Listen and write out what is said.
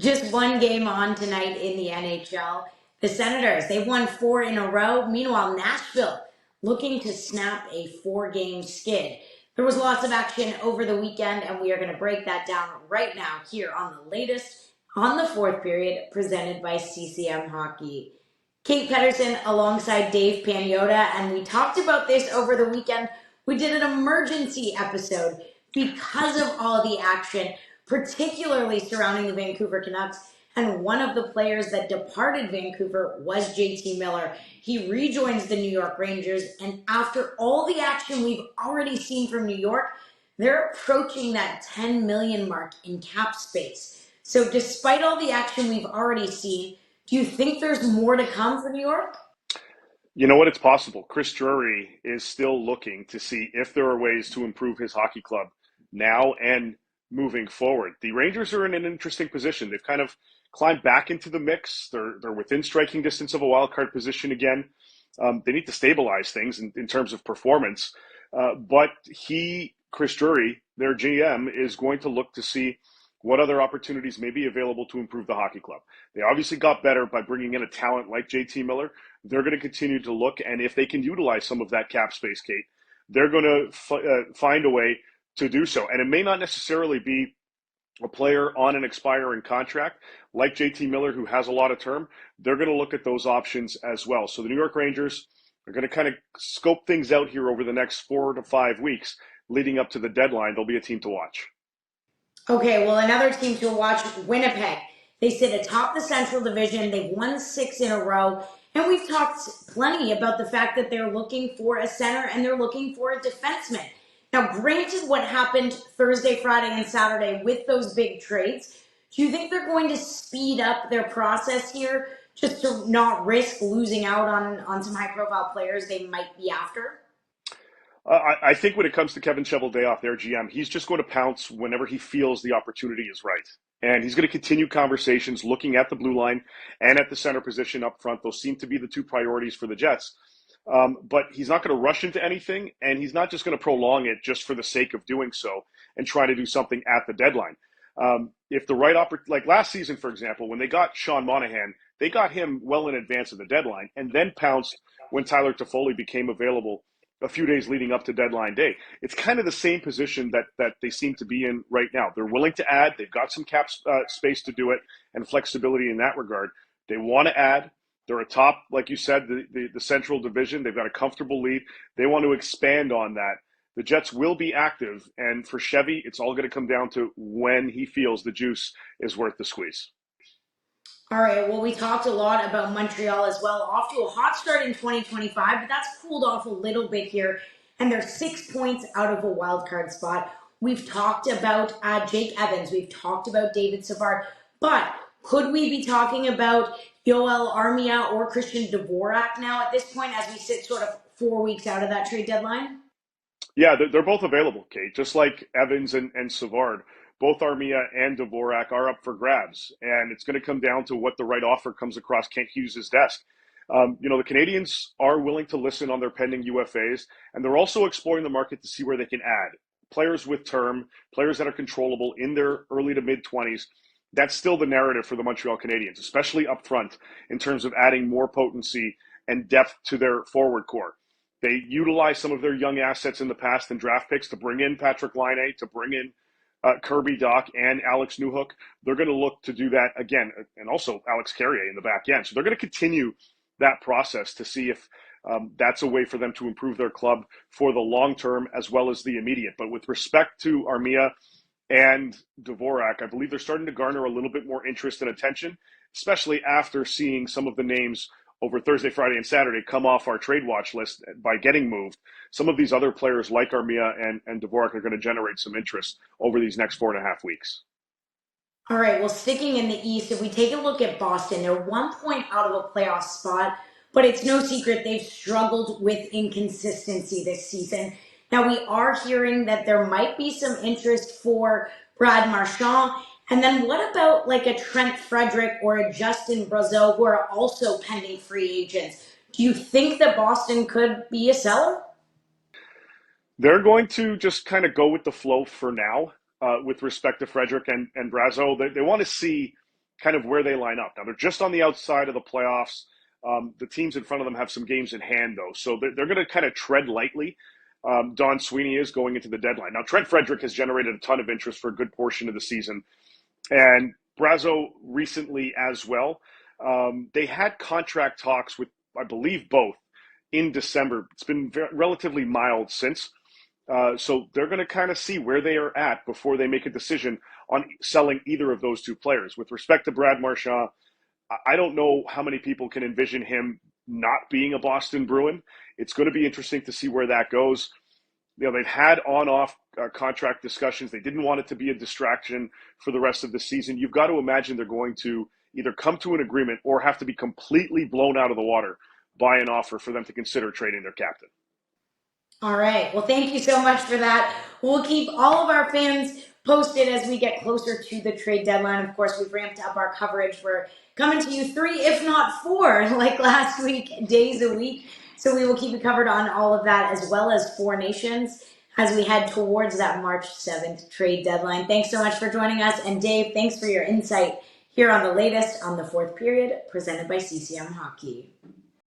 Just one game on tonight in the NHL. The Senators, they've won four in a row. Meanwhile, Nashville looking to snap a four-game skid. There was lots of action over the weekend, and we are going to break that down right now here on the latest on the fourth period presented by CCM Hockey. Kate Pedersen alongside Dave Pagnotta, and we talked about this over the weekend. We did an emergency episode because of all the action, particularly surrounding the Vancouver Canucks. And one of the players that departed Vancouver was JT Miller. He rejoins the New York Rangers, and after all the action we've already seen from New York, they're approaching that 10 million mark in cap space. So despite all the action we've already seen, do you think there's more to come for New York? You know what? It's possible. Chris Drury is still looking to see if there are ways to improve his hockey club now and moving forward. The Rangers are in an interesting position. They've kind of climbed back into the mix. They're within striking distance of a wild card position again. They need to stabilize things in terms of performance. But Chris Drury, their GM, is going to look to see what other opportunities may be available to improve the hockey club. They obviously got better by bringing in a talent like JT Miller. They're going to continue to look, and if they can utilize some of that cap space, Kate, they're going to find a way to do so. And it may not necessarily be a player on an expiring contract like JT Miller, who has a lot of term. They're going to look at those options as well. So the New York Rangers are going to kind of scope things out here over the next 4 to 5 weeks leading up to the deadline. They'll be a team to watch. Okay, well, another team to watch, Winnipeg. They sit atop the Central Division. They've won six in a row. And we've talked plenty about the fact that they're looking for a center and they're looking for a defenseman. Now, granted what happened Thursday, Friday, and Saturday with those big trades, do you think they're going to speed up their process here just to not risk losing out on some high-profile players they might be after? I think when it comes to Kevin Cheveldayoff, their GM, he's just going to pounce whenever he feels the opportunity is right. And he's going to continue conversations looking at the blue line and at the center position up front. Those seem to be the two priorities for the Jets. But he's not going to rush into anything, and he's not just going to prolong it just for the sake of doing so and try to do something at the deadline. If the right like last season, for example, when they got Sean Monahan, they got him well in advance of the deadline and then pounced when Tyler Toffoli became available a few days leading up to deadline day. It's kind of the same position that they seem to be in right now. They're willing to add. They've got some cap space to do it and flexibility in that regard. They want to add. They're atop, like you said, the Central Division. They've got a comfortable lead. They want to expand on that. The Jets will be active, and for Chevy, it's all going to come down to when he feels the juice is worth the squeeze. All right, well, we talked a lot about Montreal as well. Off to a hot start in 2025, but that's cooled off a little bit here, and they're 6 points out of a wild card spot. We've talked about Jake Evans. We've talked about David Savard, but could we be talking about Joel Armia or Christian Dvorak now at this point as we sit sort of 4 weeks out of that trade deadline? Yeah, they're both available, Kate. Just like Evans and Savard, both Armia and Dvorak are up for grabs, and it's going to come down to what the right offer comes across Kent Hughes' desk. The Canadiens are willing to listen on their pending UFAs, and they're also exploring the market to see where they can add players with term, players that are controllable in their early to mid 20s. That's still the narrative for the Montreal Canadiens, especially up front in terms of adding more potency and depth to their forward core. They utilized some of their young assets in the past and draft picks to bring in Patrick Laine, to bring in Kirby Doc and Alex Newhook. They're going to look to do that again, and also Alex Carrier in the back end. So they're going to continue that process to see if that's a way for them to improve their club for the long term as well as the immediate. But with respect to Armia and Dvorak, I believe they're starting to garner a little bit more interest and attention, especially after seeing some of the names over Thursday, Friday, and Saturday come off our trade watch list by getting moved. Some of these other players like Armia and Dvorak are going to generate some interest over these next 4.5 weeks. All right, well, sticking in the East, if we take a look at Boston, they're 1 point out of a playoff spot, but it's no secret they've struggled with inconsistency this season. Now, we are hearing that there might be some interest for Brad Marchand. And then what about like a Trent Frederic or a Justin Brazeau who are also pending free agents? Do you think that Boston could be a seller? They're going to just kind of go with the flow for now with respect to Frederic and Brazeau. They want to see kind of where they line up. Now, they're just on the outside of the playoffs. The teams in front of them have some games in hand, though, so they're going to kind of tread lightly. Don Sweeney is going into the deadline. Now, Trent Frederic has generated a ton of interest for a good portion of the season, and Brazeau recently as well. They had contract talks with, I believe, both in December. It's been relatively mild since. So they're going to kind of see where they are at before they make a decision on selling either of those two players. With respect to Brad Marchand, I don't know how many people can envision him not being a Boston Bruin. It's going to be interesting to see where that goes. They've had on-off contract discussions. They didn't want it to be a distraction for the rest of the season. You've got to imagine they're going to either come to an agreement or have to be completely blown out of the water by an offer for them to consider trading their captain. All right. Well, thank you so much for that. We'll keep all of our fans posted as we get closer to the trade deadline. Of course, we've ramped up our coverage. We're coming to you 3, if not 4, like last week, days a week. So we will keep you covered on all of that, as well as 4 nations, as we head towards that March 7th trade deadline. Thanks so much for joining us. And Dave, thanks for your insight here on the latest on the 4th period, presented by CCM Hockey.